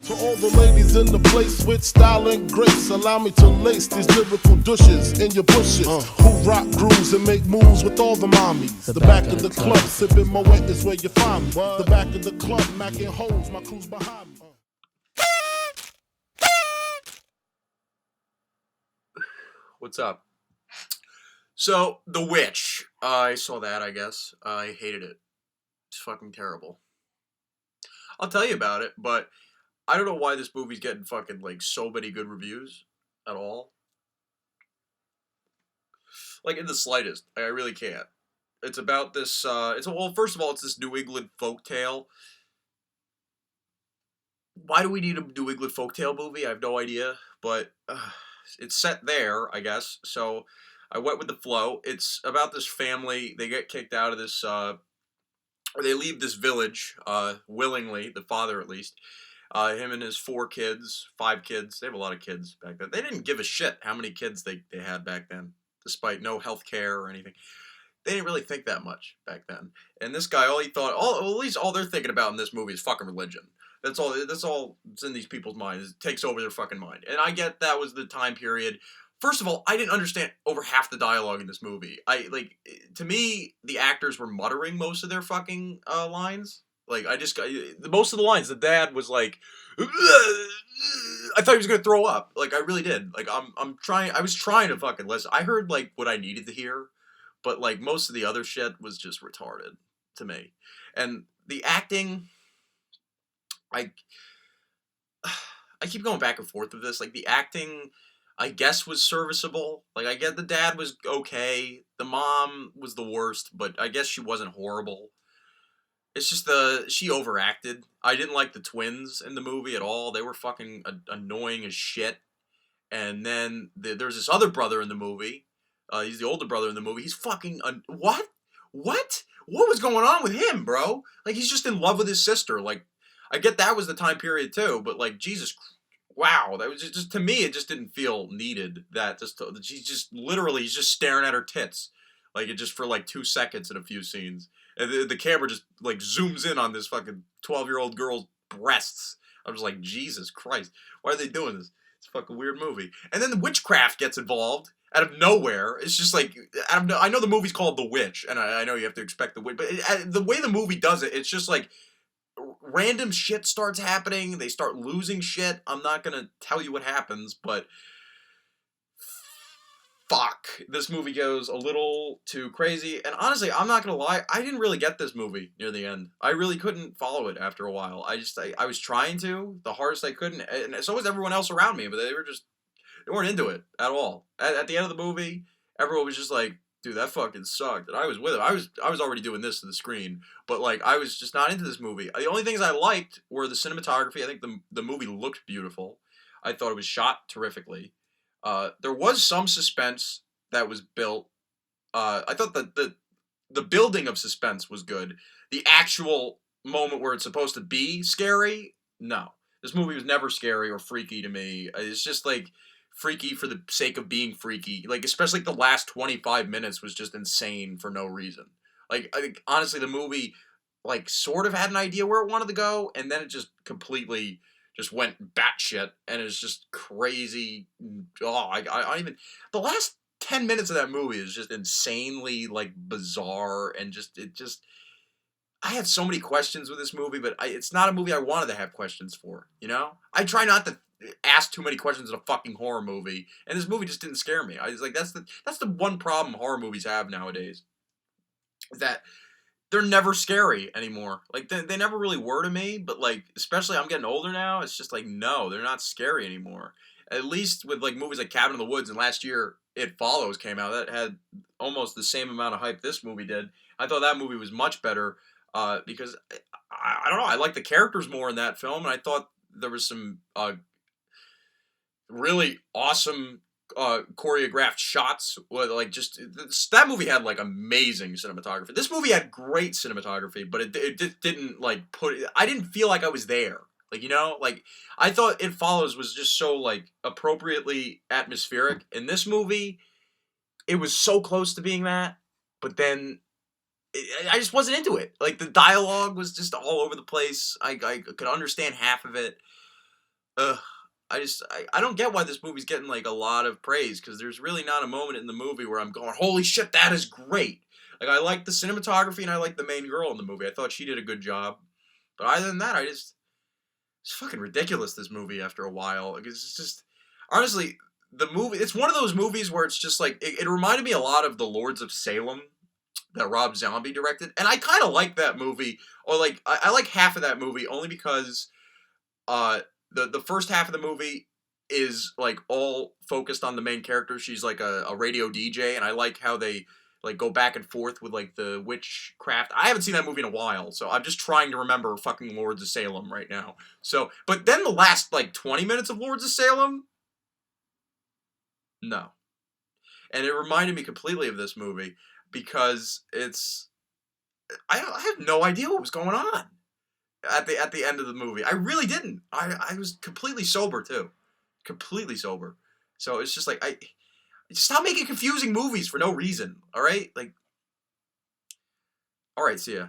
To all the ladies in the place with style and grace, allow me to lace these lyrical douches in your bushes. Who rock grooves and make moves with all the mommies. The back of the club, sipping Moet is where you find me. The back of the club, macking holes, my crew's behind me. What's up? So, The Witch. I saw that, I guess. I hated it. It's fucking terrible. I'll tell you about it, but I don't know why this movie's getting fucking, like, so many good reviews at all. Like, in the slightest. I really can't. It's about this, well, first of all, it's this New England folktale. Why do we need a New England folktale movie? I have no idea, but it's set there, I guess, so I went with the flow. It's about this family. They get kicked out of this, or they leave this village, willingly, the father at least. Him and his 5 kids. They have a lot of kids back then. They didn't give a shit how many kids they had back then, despite no health care or anything. They didn't really think that much back then. And this guy, at least all they're thinking about in this movie is fucking religion. That's all that's in these people's minds. It takes over their fucking mind. And I get that was the time period. First of all, I didn't understand over half the dialogue in this movie. To me, the actors were muttering most of their fucking lines. Like, most of the lines, the dad was like, I thought he was gonna throw up. Like, I really did. Like, I was trying to fucking listen. I heard, like, what I needed to hear, but, like, most of the other shit was just retarded to me. And the acting, I keep going back and forth with this. Like, the acting, I guess, was serviceable. Like, I get the dad was okay. The mom was the worst, but I guess she wasn't horrible. It's just she overacted. I didn't like the twins in the movie at all. They were fucking annoying as shit. And then there's this other brother in the movie. He's the older brother in the movie. He's fucking what? What? What was going on with him, bro? Like, he's just in love with his sister. Like, I get that was the time period too, but like, Jesus, wow, that was just to me, it just didn't feel needed. He's just staring at her tits, like it just for like 2 seconds in a few scenes. And the camera just, like, zooms in on this fucking 12-year-old girl's breasts. I was like, Jesus Christ. Why are they doing this? It's a fucking weird movie. And then the witchcraft gets involved out of nowhere. It's just like, I know the movie's called The Witch, and I know you have to expect the witch, but the way the movie does it, it's just like, random shit starts happening. They start losing shit. I'm not going to tell you what happens, but fuck, this movie goes a little too crazy. And honestly, I'm not gonna lie, I didn't really get this movie near the end. I really couldn't follow it after a while. I was trying to, the hardest I couldn't, and so was everyone else around me, but they weren't into it at all. At the end of the movie, everyone was just like, dude, that fucking sucked. And I was with it. I was already doing this to the screen, but like, I was just not into this movie. The only things I liked were the cinematography. I think the movie looked beautiful. I thought it was shot terrifically. There was some suspense that was built. I thought that the building of suspense was good. The actual moment where it's supposed to be scary, no. This movie was never scary or freaky to me. It's just like freaky for the sake of being freaky. Like, especially the last 25 minutes was just insane for no reason. Like, I think, honestly, the movie, like, sort of had an idea where it wanted to go, and then it just completely just went batshit, and it's just crazy. Oh, I don't even. The last 10 minutes of that movie is just insanely, like, bizarre, and I had so many questions with this movie, but it's not a movie I wanted to have questions for, you know? I try not to ask too many questions in a fucking horror movie, and this movie just didn't scare me. I was like, that's the one problem horror movies have nowadays, is that they're never scary anymore. Like, they never really were to me, but, like, especially I'm getting older now, it's just like, no, they're not scary anymore. At least with, like, movies like Cabin in the Woods, and last year It Follows came out. That had almost the same amount of hype this movie did. I thought that movie was much better, because, I don't know, I like the characters more in that film, and I thought there was some really awesome choreographed shots with, like, just that movie had, like, amazing cinematography. This movie had great cinematography, but it just didn't, like, I didn't feel like I was there. Like, you know, like, I thought It Follows was just so, like, appropriately atmospheric. In this movie, it was so close to being that, but then I just wasn't into it. Like, the dialogue was just all over the place. I could understand half of it. Ugh. I don't get why this movie's getting like a lot of praise because there's really not a moment in the movie where I'm going, holy shit, that is great. Like I like the cinematography and I like the main girl in the movie. I thought she did a good job. But other than that, it's fucking ridiculous this movie after a while. Like, it's just honestly the movie. It's one of those movies where it's just like it reminded me a lot of the Lords of Salem that Rob Zombie directed, and I kind of like that movie. Or like I like half of that movie only because uh the first half of the movie is like all focused on the main character. She's like a radio DJ, and I like how they like go back and forth with like the witchcraft. I haven't seen that movie in a while, so I'm just trying to remember fucking Lords of Salem right now. So, but then the last like 20 minutes of Lords of Salem, no. And it reminded me completely of this movie because I have no idea what was going on at the end of the movie. I really didn't. I was completely sober too, completely sober. So it's just like I stop making confusing movies for no reason. All right, like all right, see ya.